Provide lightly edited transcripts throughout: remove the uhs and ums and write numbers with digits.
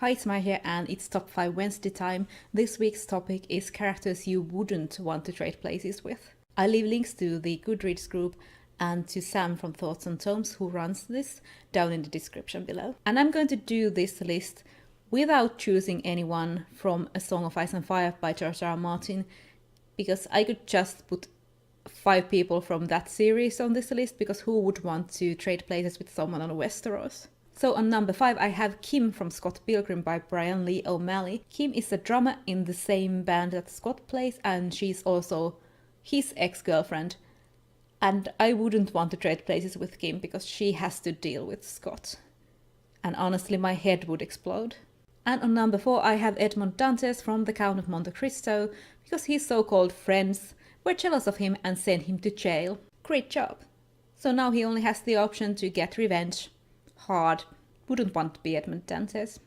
Hi, it's Mai here and it's Top 5 Wednesday time. This week's topic is characters you wouldn't want to trade places with. I leave links to the Goodreads group and to Sam from Thoughts on Tomes, who runs this, down in the description below. And I'm going to do this list without choosing anyone from A Song of Ice and Fire by George R. R. Martin, because I could just put 5 people from that series on this list, because who would want to trade places with someone on Westeros? So on number 5 I have Kim from Scott Pilgrim by Brian Lee O'Malley. Kim is a drummer in the same band that Scott plays, and she's also his ex-girlfriend. And I wouldn't want to trade places with Kim because she has to deal with Scott. And honestly, my head would explode. And on number 4 I have Edmond Dantes from The Count of Monte Cristo, because his so-called friends were jealous of him and sent him to jail. Great job. So now he only has the option to get revenge. Hard. Wouldn't want to be Edmond Dantes.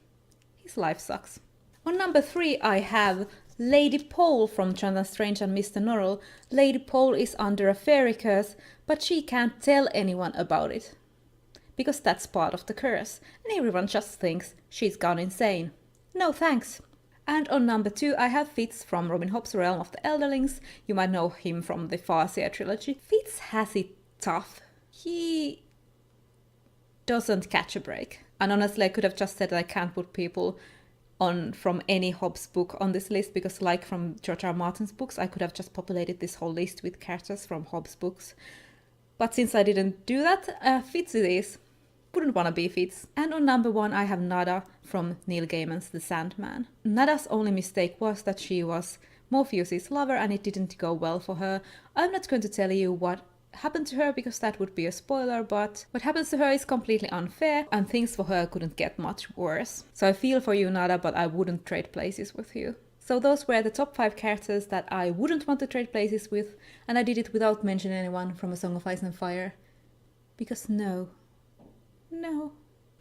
His life sucks. On number 3 I have Lady Pole from Jonathan Strange and Mr. Norrell. Lady Pole is under a fairy curse, but she can't tell anyone about it, because that's part of the curse, and everyone just thinks she's gone insane. No thanks. And on number 2 I have Fitz from Robin Hobb's Realm of the Elderlings. You might know him from the Farseer trilogy. Fitz has it tough. He doesn't catch a break. And honestly, I could have just said that I can't put people on from any Hobbs book on this list, because like from George R. R. Martin's books, I could have just populated this whole list with characters from Hobbs books. But since I didn't do that, Fitz it is. Wouldn't want to be Fitz. And on number 1 I have Nada from Neil Gaiman's The Sandman. Nada's only mistake was that she was Morpheus' lover and it didn't go well for her. I'm not going to tell you what happened to her because that would be a spoiler, but what happens to her is completely unfair and things for her couldn't get much worse. So I feel for you, Nada, but I wouldn't trade places with you. So those were the top 5 characters that I wouldn't want to trade places with, and I did it without mentioning anyone from A Song of Ice and Fire. Because no.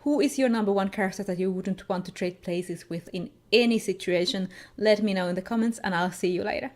Who is your number 1 character that you wouldn't want to trade places with in any situation? Let me know in the comments and I'll see you later.